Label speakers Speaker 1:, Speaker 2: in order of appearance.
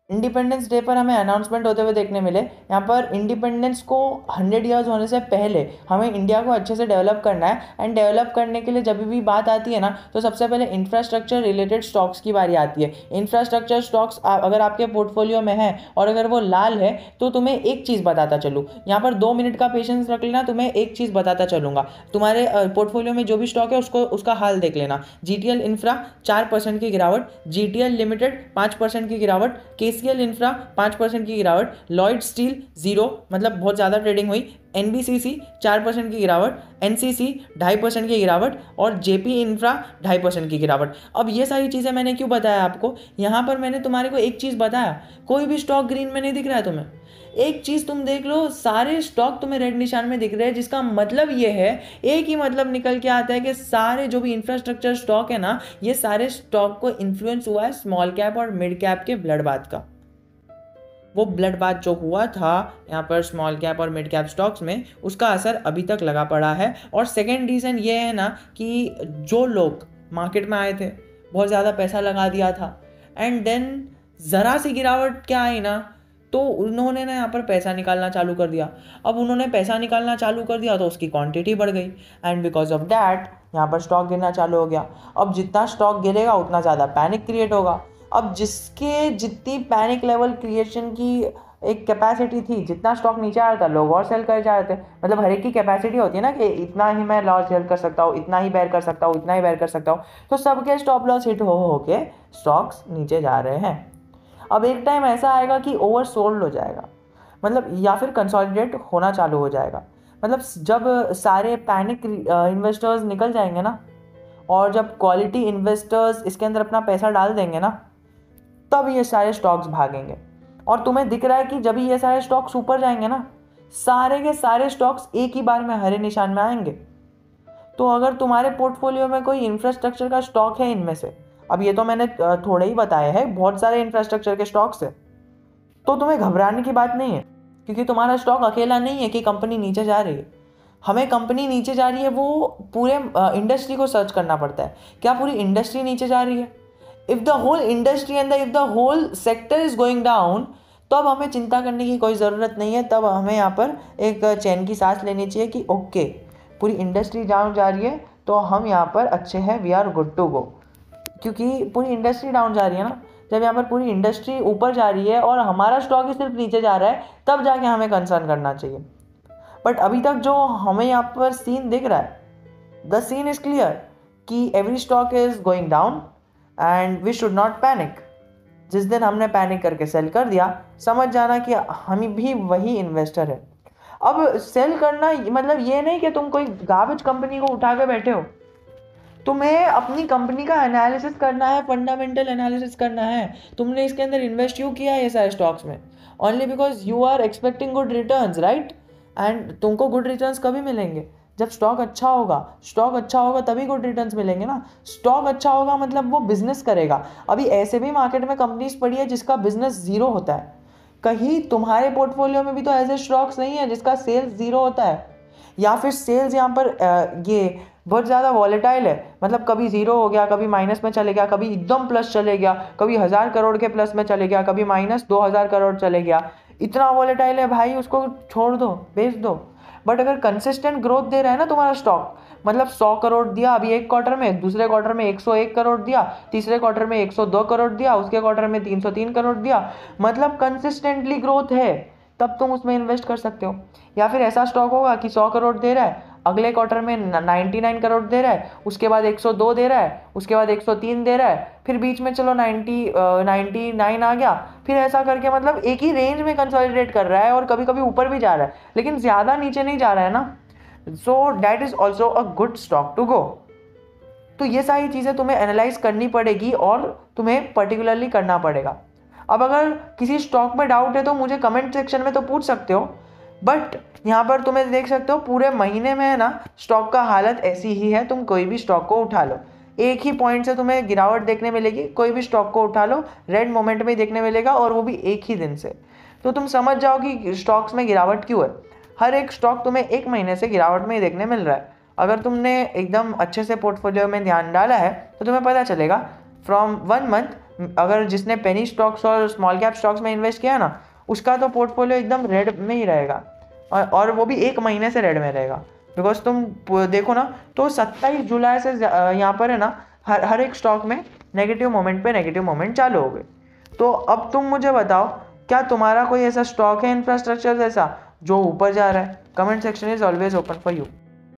Speaker 1: Independence day पर हमें announcement होते हुए देखने मिले। यहाँ पर इंडिपेंडेंस को 100 ईयर्स होने से पहले हमें इंडिया को अच्छे से डेवलप करना है, एंड डेवलप करने के लिए जब भी बात आती है ना, तो सबसे पहले इंफ्रास्ट्रक्चर रिलेटेड स्टॉक्स की बारी आती है। इंफ्रास्ट्रक्चर स्टॉक्स अगर आपके पोर्टफोलियो में है और अगर वो लाल है तो तुम्हें एक चीज़ बताता चलूँ, यहाँ पर 2 मिनट का पेशेंस रख लेना, तुम्हें एक चीज़ बताता चलूँगा। तुम्हारे पोर्टफोलियो में जो भी स्टॉक है उसका हाल देख लेना। GTL इंफ्रा 4% की गिरावट, GTL लिमिटेड 5% की गिरावट, KCL इंफ्रा 5% की गिरावट, लॉयड स्टील 0 मतलब बहुत ज़्यादा ट्रेडिंग हुई, NBCC 4% की गिरावट, NCC 2.5% की गिरावट और JP इंफ्रा 2.5% की गिरावट। अब ये सारी चीज़ें मैंने क्यों बताया आपको, यहाँ पर मैंने तुम्हारे को एक चीज़ बताया, कोई भी स्टॉक ग्रीन में नहीं दिख रहा है तुम्हें। एक चीज़ तुम देख लो, सारे स्टॉक तुम्हें रेड निशान में दिख रहे हैं, जिसका मतलब ये है, एक ही मतलब निकल के आता है कि सारे जो भी इंफ्रास्ट्रक्चर स्टॉक है ना, ये सारे स्टॉक को इन्फ्लुएंस हुआ है स्मॉल कैप और मिड कैप के ब्लड बाथ का। वो ब्लड बाथ जो हुआ था यहाँ पर स्मॉल कैप और मिड कैप स्टॉक्स में, उसका असर अभी तक लगा पड़ा है। और सेकेंड रीज़न ये है ना कि जो लोग मार्केट में आए थे, बहुत ज़्यादा पैसा लगा दिया था, एंड देन ज़रा सी गिरावट क्या आई ना, तो उन्होंने ना यहाँ पर पैसा निकालना चालू कर दिया। अब उन्होंने पैसा निकालना चालू कर दिया तो उसकी क्वांटिटी बढ़ गई, एंड बिकॉज ऑफ दैट यहाँ पर स्टॉक गिरना चालू हो गया। अब जितना स्टॉक गिरेगा उतना ज़्यादा पैनिक क्रिएट होगा। अब जिसके जितनी पैनिक लेवल क्रिएशन की एक कैपेसिटी थी, जितना स्टॉक नीचे आ रहा था लोग और सेल कर जा रहे थे। मतलब हर एक की कैपेसिटी होती है ना कि इतना ही मैं लॉस सेल कर सकता हूँ, इतना ही बेयर कर सकता हूँ, इतना ही बेयर कर सकता हूँ, तो सबके स्टॉप लॉस हिट हो के स्टॉक्स नीचे जा रहे हैं। अब एक टाइम ऐसा आएगा कि ओवर सोल्ड हो जाएगा, मतलब या फिर कंसोलिडेट होना चालू हो जाएगा। मतलब जब सारे पैनिक इन्वेस्टर्स निकल जाएंगे ना, और जब क्वालिटी इन्वेस्टर्स इसके अंदर अपना पैसा डाल देंगे ना, तब ये सारे स्टॉक्स भागेंगे। और तुम्हें दिख रहा है कि जब ये सारे स्टॉक्स ऊपर जाएंगे ना, सारे के सारे स्टॉक्स एक ही बार में हरे निशान में आएंगे। तो अगर तुम्हारे पोर्टफोलियो में कोई इंफ्रास्ट्रक्चर का स्टॉक है इनमें से, अब ये तो मैंने थोड़े ही बताए हैं, बहुत सारे इंफ्रास्ट्रक्चर के स्टॉक्स है, तो तुम्हें घबराने की बात नहीं है, क्योंकि तुम्हारा स्टॉक अकेला नहीं है कि कंपनी नीचे जा रही है। हमें कंपनी नीचे जा रही है वो पूरे इंडस्ट्री को सर्च करना पड़ता है, क्या पूरी इंडस्ट्री नीचे जा रही है। If the whole industry and if the whole sector is going down, तो अब हमें चिंता करने की कोई ज़रूरत नहीं है। तब हमें यहाँ पर एक चैन की सांस लेनी चाहिए कि ओके, पूरी इंडस्ट्री डाउन जा रही है तो हम यहाँ पर अच्छे हैं, we are good to go. क्योंकि पूरी इंडस्ट्री डाउन जा रही है ना, जब यहाँ पर पूरी इंडस्ट्री ऊपर जा रही है और हमारा स्टॉक ही सिर्फ नीचे जा रहा है, तब जाके हमें कंसर्न करना चाहिए। बट अभी तक जो हमें यहाँ पर सीन दिख रहा है, द सीन इज क्लियर कि every stock is going down and we should not panic. जिस दिन हमने पैनिक करके सेल कर दिया, समझ जाना कि हम भी वही इन्वेस्टर है। अब सेल करना मतलब ये नहीं कि तुम कोई गार्बेज कंपनी को उठा के बैठे हो, तुम्हें अपनी कंपनी का एनालिसिस करना है, फंडामेंटल एनालिसिस करना है। तुमने इसके अंदर इन्वेस्ट क्यों किया है ये सारे स्टॉक्स में? Only because you are expecting good returns, right? And तुमको गुड रिटर्न्स कभी मिलेंगे? जब स्टॉक अच्छा होगा। स्टॉक अच्छा होगा तभी गुड रिटर्न्स मिलेंगे ना। स्टॉक अच्छा होगा मतलब वो बिजनेस करेगा। अभी ऐसे भी मार्केट में कंपनीज पड़ी है जिसका बिजनेस जीरो होता है। कहीं तुम्हारे पोर्टफोलियो में भी तो ऐसे स्टॉक्स नहीं है जिसका सेल्स जीरो होता है, या फिर सेल्स यहाँ पर ये बहुत ज़्यादा वॉलेटाइल है। मतलब कभी जीरो हो गया, कभी माइनस में चले गया, कभी एकदम प्लस चले गया, कभी 1000 करोड़ के प्लस में चले गया, कभी माइनस 2000 करोड़ चले गया। इतना वॉलेटाइल है भाई, उसको छोड़ दो, बेच दो। बट अगर कंसिस्टेंट ग्रोथ दे रहा है ना तुम्हारा स्टॉक, मतलब 100 करोड़ दिया अभी एक क्वार्टर में, दूसरे क्वार्टर में 101 करोड़ दिया, तीसरे क्वार्टर में 102 करोड़ दिया, उसके क्वार्टर में 303 करोड़ दिया, मतलब कंसिस्टेंटली ग्रोथ है, तब तुम उसमें इन्वेस्ट कर सकते हो। या फिर ऐसा स्टॉक होगा कि 100 करोड़ दे रहा है, अगले क्वार्टर में 99 करोड़ दे रहा है, उसके बाद 102 दे रहा है, उसके बाद 103 दे रहा है, फिर बीच में चलो 99 आ गया, फिर ऐसा करके मतलब एक ही रेंज में कंसोलिडेट कर रहा है और कभी कभी ऊपर भी जा रहा है, लेकिन ज़्यादा नीचे नहीं जा रहा है ना। So that is also a good stock to go. तो ये सारी चीज़ें तुम्हें एनालाइज करनी पड़ेगी और तुम्हें पर्टिकुलरली करना पड़ेगा। अब अगर किसी स्टॉक में डाउट है तो मुझे कमेंट सेक्शन में तो पूछ सकते हो, बट यहाँ पर तुम्हें देख सकते हो पूरे महीने में है ना स्टॉक का हालत ऐसी ही है। तुम कोई भी स्टॉक को उठा लो, एक ही पॉइंट से तुम्हें गिरावट देखने मिलेगी। कोई भी स्टॉक को उठा लो, रेड मोमेंट में देखने मिलेगा, और वो भी एक ही दिन से। तो तुम समझ जाओ कि स्टॉक्स में गिरावट क्यों है। हर एक स्टॉक तुम्हें एक महीने से गिरावट में ही देखने मिल रहा है। अगर तुमने एकदम अच्छे से पोर्टफोलियो में ध्यान डाला है तो तुम्हें पता चलेगा फ्रॉम 1 मंथ अगर जिसने पेनी स्टॉक्स और स्मॉल कैप स्टॉक्स में इन्वेस्ट किया ना, उसका तो पोर्टफोलियो एकदम रेड में ही रहेगा, और वो भी 1 महीने से रेड में रहेगा। बिकॉज तुम देखो ना, तो 27 जुलाई से यहाँ पर है ना, हर एक स्टॉक में नेगेटिव मोमेंट पे नेगेटिव मोमेंट चालू हो गए। तो अब तुम मुझे बताओ, क्या तुम्हारा कोई ऐसा स्टॉक है इंफ्रास्ट्रक्चर जैसा जो ऊपर जा रहा है? Comment section is always open for you.